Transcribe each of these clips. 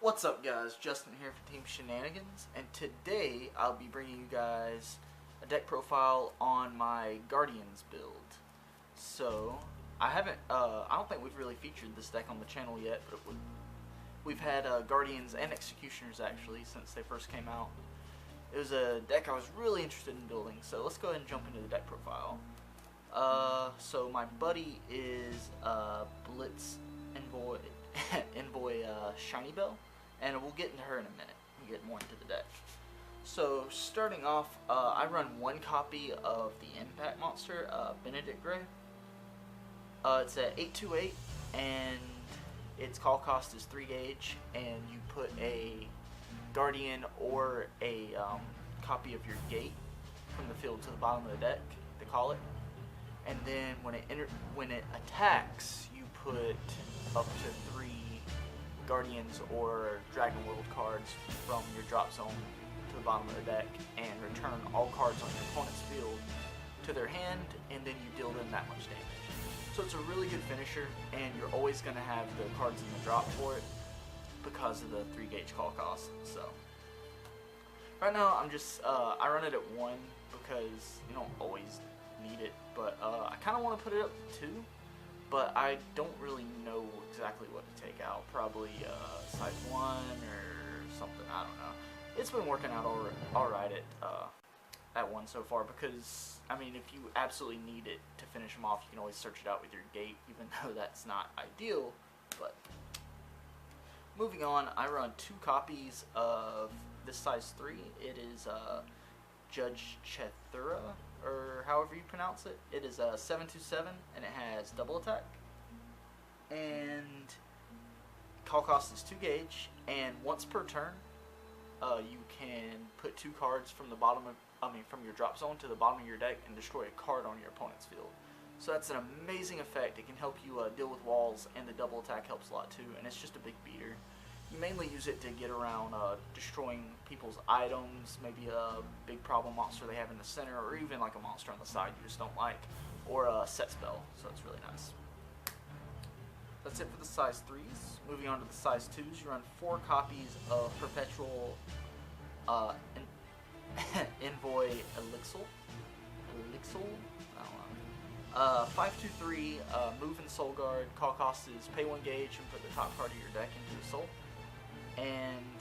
What's up guys, Justin here for Team Shenanigans, and today I'll be bringing you guys a deck profile on my Guardians build. So, I don't think we've really featured this deck on the channel yet, but we've had Guardians and Executioners actually since they first came out. It was a deck I was really interested in building, so let's go ahead and jump into the deck profile. So my buddy is Blitz Envoy, Shiny Bell. And we'll get into her in a minute and get more into the deck. So starting off, I run one copy of the Impact Monster, Benedict Gray. It's at 828, and its call cost is 3 gauge, and you put a Guardian or a copy of your Gate from the field to the bottom of the deck, they call it. And then when it attacks, you put up to 3 Guardians or Dragon World cards from your drop zone to the bottom of the deck and return all cards on your opponent's field to their hand, and then you deal them that much damage. So it's a really good finisher, and you're always going to have the cards in the drop for it because of the 3 gauge call cost. So right now I'm just I run it at 1 because you don't always need it, but I kind of want to put it up to 2. But I don't really know exactly what to take out. Probably size 1 or something. I don't know. It's been working out alright at 1 so far because, I mean, if you absolutely need it to finish them off, you can always search it out with your Gate, even though that's not ideal. But moving on, I run 2 copies of this size 3. It is Judge Chethura, or however you pronounce it. It is a 727, and it has double attack. And call cost is 2 gauge, and once per turn, you can put 2 cards from the from your drop zone to the bottom of your deck and destroy a card on your opponent's field. So that's an amazing effect. It can help you deal with walls, and the double attack helps a lot too, and it's just a big beater. You mainly use it to get around destroying people's items, maybe a big problem monster they have in the center, or even like a monster on the side you just don't like, or a set spell, so it's really nice. That's it for the size 3s. Moving on to the size 2s, you run 4 copies of Perpetual Envoy Elixir. I don't know. 523, move and Soul Guard. Call cost is pay 1 gauge and put the top card of your deck into a soul. And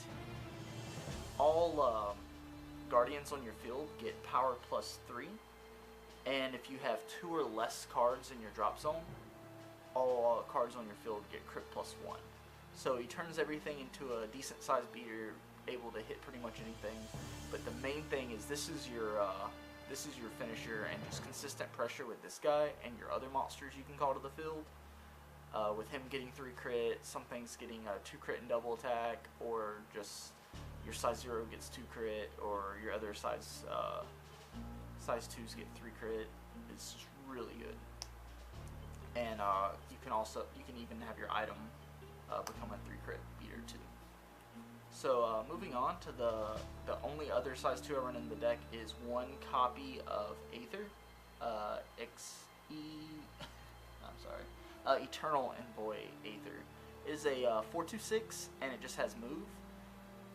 all Guardians on your field get power plus 3. And if you have 2 or less cards in your drop zone, all cards on your field get crit plus 1. So he turns everything into a decent sized beater, able to hit pretty much anything. But the main thing is this is your finisher, and just consistent pressure with this guy and your other monsters you can call to the field. With him getting 3 crit, some things getting 2 crit and double attack, or just your size 0 gets 2 crit, or your other size 2s get 3 crit. It's just really good. And you can even have your item become a 3 crit beater too. So moving on to the only other size 2 I run in the deck is 1 copy of Aether, Eternal Envoy Aether. It is a 426, and it just has move,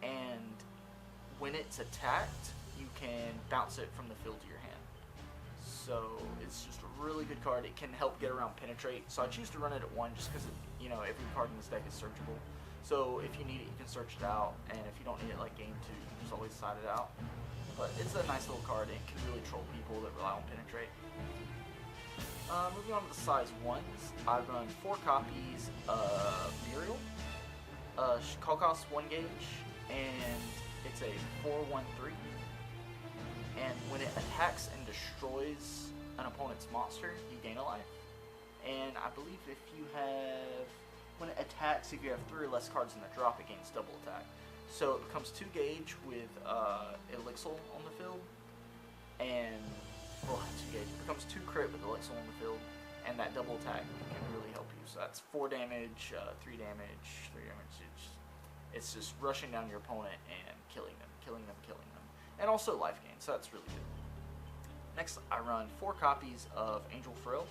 and when it's attacked, you can bounce it from the field to your hand. So it's just a really good card. It can help get around Penetrate, so I choose to run it at 1 just because, you know, every card in this deck is searchable. So if you need it, you can search it out, and if you don't need it like game 2, you can just always side it out. But it's a nice little card, and it can really troll people that rely on Penetrate. Moving on to the size 1s, I run 4 copies of Muriel. Call cost 1 gauge, and it's a 4/1/3. And when it attacks and destroys an opponent's monster, you gain a life. And I believe when it attacks, if you have 3 or less cards in the drop, it gains double attack. So it becomes 2 gauge with Elixir on the field, and 2 gauge. It becomes 2 crit with Elixir on the field, and that double attack can really help you. So that's 4 damage, 3 damage, 3 damage. It's just rushing down your opponent and killing them, and also life gain. So that's really good. Next, I run 4 copies of Angel Frill.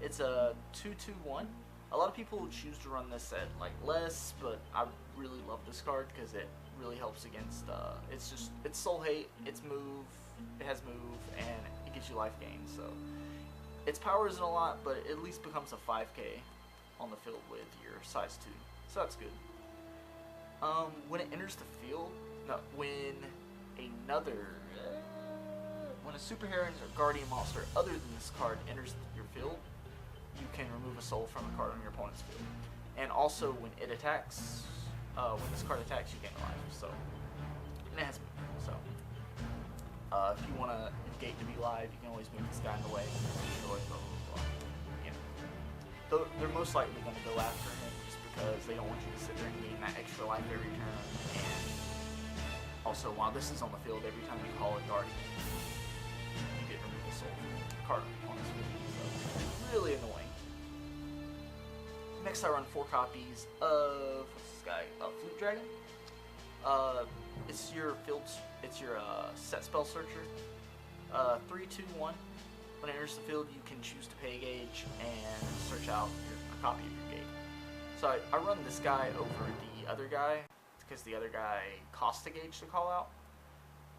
It's a 2/2/1. A lot of people choose to run this at like less, but I really love this card because it really helps against. It's Soul Hate, it's move, it has move, and it gives you life gain. So its power isn't a lot, but it at least becomes a 5k on the field with your size 2. So that's good. When it enters the field, no, when a superhero or guardian monster other than this card enters your field, you can remove a soul from a card on your opponent's field. And also when it attacks, when this card attacks, you gain a life. So, and it has move. So, if you want a gate to be live, you can always move this guy in the way. Destroy, blah, blah, blah. You know. Though they're most likely going to go after him just because they don't want you to sit there and gain that extra life every turn. And also, while this is on the field, every time you call it Guardian, you get to remove a soul card on this field. So, really annoying. Next, I run 4 copies of what's this guy? Flute Dragon. It's your set spell searcher. 3, 2, 1. When it enters the field, you can choose to pay a gauge and search out a copy of your gate. So I run this guy over the other guy because the other guy costs a gauge to call out,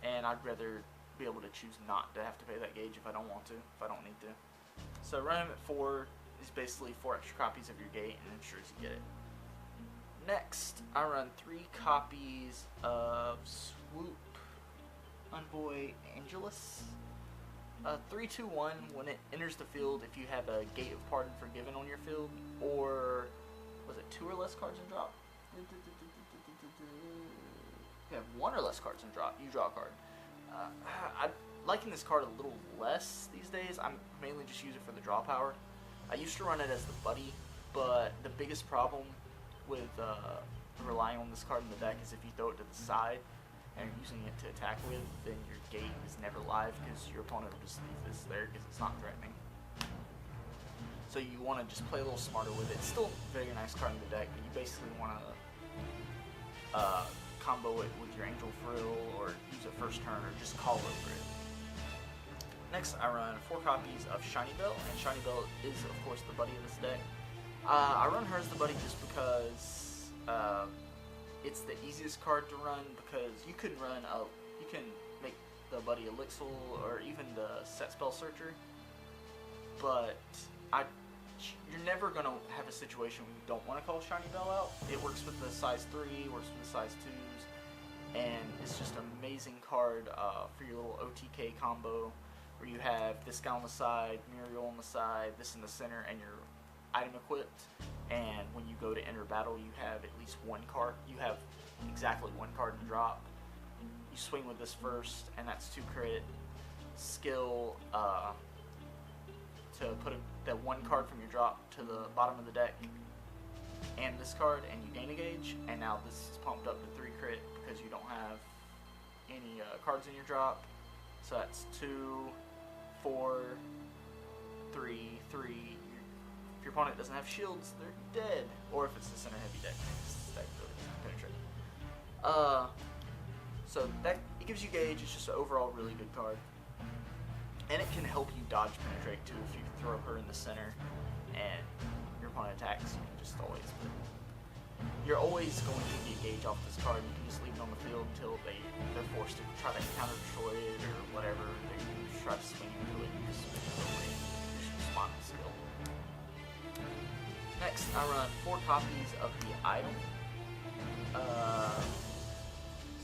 and I'd rather be able to choose not to have to pay that gauge if I don't want to, if I don't need to. So run him at 4 is basically 4 extra copies of your gate and ensures you get it. Next, I run 3 copies of Swoop Envoy Angelus. 3, 2, 1. When it enters the field, if you have a Gate of Pardon Forgiven on your field, or was it 2 or less cards in drop? If you have 1 or less cards in drop, you draw a card. I'm liking this card a little less these days. I'm mainly just using it for the draw power. I used to run it as the buddy, but the biggest problem with relying on this card in the deck is if you throw it to the side and you're using it to attack with, then your gate is never live because your opponent will just leave this there because it's not threatening. So you want to just play a little smarter with it. It's still a very nice card in the deck, but you basically want to combo it with your Angel Frill or use it first turn or just call over it. Next, I run 4 copies of Shiny Bell, and Shiny Bell is, of course, the buddy of this deck. I run her as the buddy just because it's the easiest card to run, because you can make the buddy Elixir or even the Set Spell Searcher, but you're never going to have a situation where you don't want to call Shiny Bell out. It works with the size 3, works with the size 2s, and it's just an amazing card for your little OTK combo, where you have this guy on the side, Muriel on the side, this in the center, and your item equipped. And when you go to enter battle, you have at least 1 card. You have exactly 1 card in drop. You swing with this first, and that's 2 crit. Skill to put that 1 card from your drop to the bottom of the deck, and this card, and you gain a gauge. And now this is pumped up to 3 crit because you don't have any cards in your drop. So that's 2, 4, 3, 3. If your opponent doesn't have shields, they're dead. Or if it's the center heavy deck, this deck really doesn't penetrate. So that it gives you gauge. It's just an overall really good card, and it can help you dodge penetrate too. If you throw her in the center and your opponent attacks, you can just always. But you're always going to get gauge off this card. You can just leave it on the field until they're forced to try to counter destroy it or whatever. They just try to swing into it. You just swing it away. Use your spot skill. Next, I run 4 copies of the item.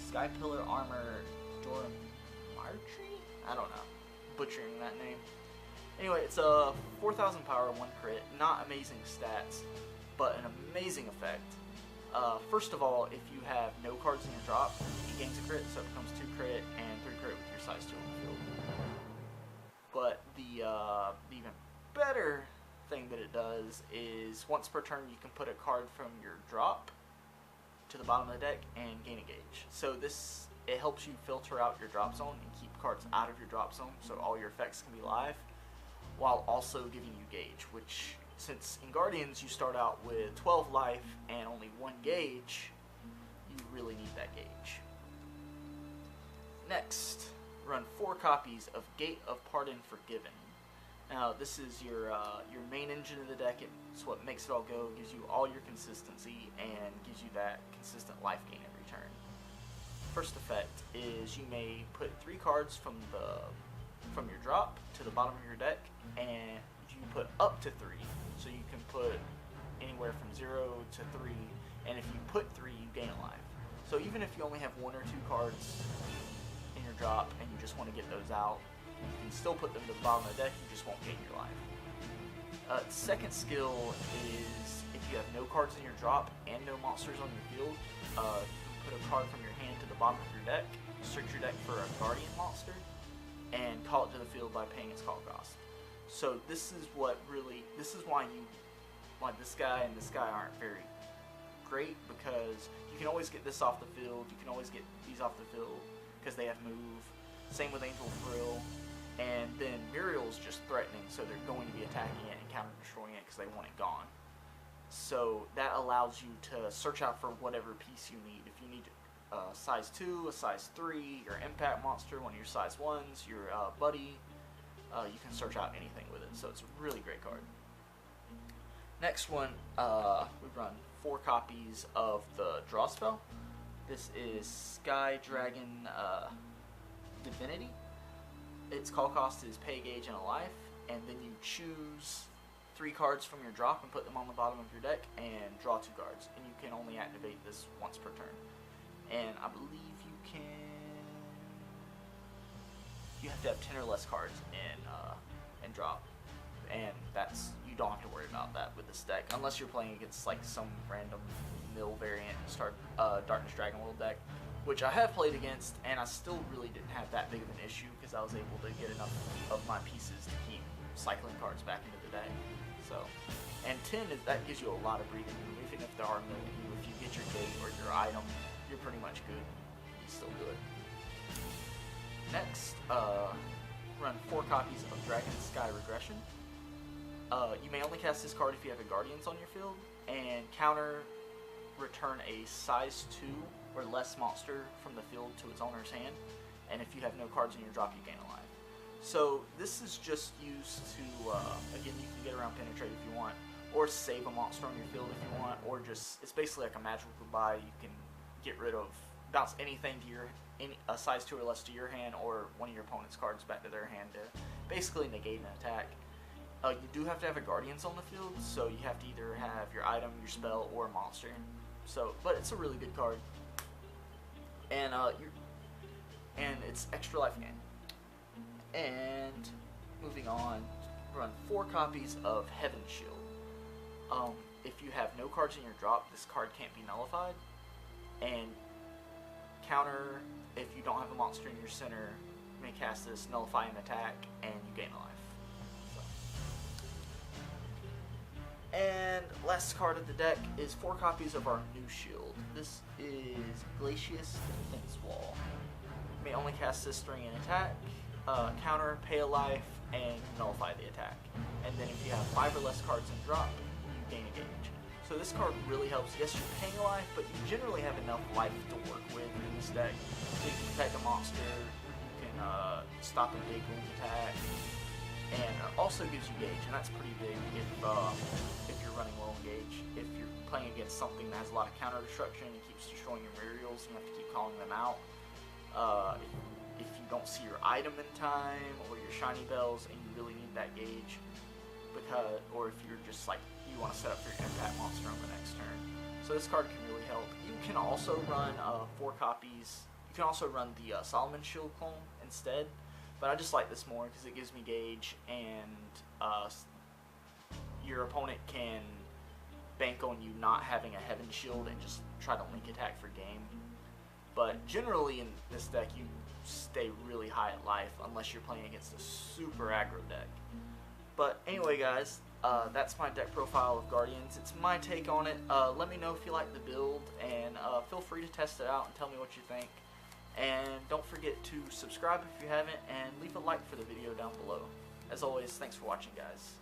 Sky Pillar Armor Doramartree? I don't know. Butchering that name. Anyway, it's a 4,000 power, 1 crit. Not amazing stats, but an amazing effect. First of all, if you have no cards in your drop, it gains a crit, so it becomes 2 crit and 3 crit with your size 2 on the field. But the even better thing that it does is once per turn you can put a card from your drop to the bottom of the deck and gain a gauge. So it helps you filter out your drop zone and keep cards out of your drop zone, so all your effects can be live, while also giving you gauge, which, since in Guardians you start out with 12 life and only 1 gauge, you really need that gauge. Next, run 4 copies of Gate of Pardon Forgiven. Now this is your main engine of the deck. It's what makes it all go. It gives you all your consistency and gives you that consistent life gain every turn. First effect is you may put 3 cards from your drop to the bottom of your deck, and you put up to 3. So you can put anywhere from 0 to 3, and if you put 3, you gain a life. So even if you only have 1 or 2 cards in your drop and you just want to get those out, you can still put them to the bottom of the deck, you just won't gain your life. Second skill is if you have no cards in your drop and no monsters on your field, you can put a card from your hand to the bottom of your deck, search your deck for a guardian monster, and call it to the field by paying its call cost. So this is why this guy and this guy aren't very great, because you can always get this off the field, you can always get these off the field because they have move. Same with Angel Frill. And then Muriel's just threatening, so they're going to be attacking it and counter-destroying it because they want it gone. So that allows you to search out for whatever piece you need. If you need a size 2, a size 3, your impact monster, one of your size 1s, your buddy, you can search out anything with it. So it's a really great card. Next one, we run 4 copies of the draw spell. This is Sky Dragon Divinity. Its call cost is pay a gauge and a life, and then you choose 3 cards from your drop and put them on the bottom of your deck and draw 2 cards. And you can only activate this once per turn. And I believe you have to have 10 or less cards in drop. And you don't have to worry about that with this deck, unless you're playing against like some random mill variant Darkness Dragonworld deck, which I have played against, and I still really didn't have that big of an issue because I was able to get enough of my pieces to keep cycling cards back into the deck. So, and 10 that gives you a lot of breathing room. Even if there are milling you, if you get your gate or your item, you're pretty much good. You still do it. Next, run 4 copies of Dragon Sky Regression. You may only cast this card if you have a Guardians on your field, and return a size 2 or less monster from the field to its owner's hand, and if you have no cards in your drop, you gain a life. So this is just used to, again, you can get around Penetrate if you want, or save a monster on your field if you want, or just, it's basically like a magical goodbye. You can get rid of, bounce anything to a size 2 or less to your hand, or one of your opponent's cards back to their hand to basically negate an attack. You do have to have a Guardians on the field, so you have to either have your item, your spell, or a monster. So, but it's a really good card. And it's extra life gain. And moving on, run 4 copies of Heaven Shield. If you have no cards in your drop, this card can't be nullified. And counter, if you don't have a monster in your center, you may cast this, nullify an attack, and you gain a life. And last card of the deck is 4 copies of our new shield. This is Glacius Defense Wall. You may only cast this during an attack, counter, pay a life, and nullify the attack. And then if you have 5 or less cards in drop, you gain a gauge. So this card really helps. Yes, you're paying a life, but you generally have enough life to work with in this deck. So you can protect a monster, you can stop a big wound attack, and also gives you gauge, and that's pretty big if you're running low on gauge. If you're playing against something that has a lot of counter destruction and keeps destroying your Muriels, and you have to keep calling them out. If you don't see your item in time, or your shiny bells, and you really need that gauge, or if you're just like, you want to set up your impact monster on the next turn. So this card can really help. You can also run 4 copies. You can also run the Solomon Shield clone instead. But I just like this more because it gives me gauge, and your opponent can bank on you not having a Heaven Shield and just try to link attack for game. But generally in this deck, you stay really high at life unless you're playing against a super aggro deck. But anyway, guys, that's my deck profile of Guardians. It's my take on it. Let me know if you like the build, and feel free to test it out and tell me what you think. And don't forget to subscribe if you haven't, and leave a like for the video down below. As always, thanks for watching, guys.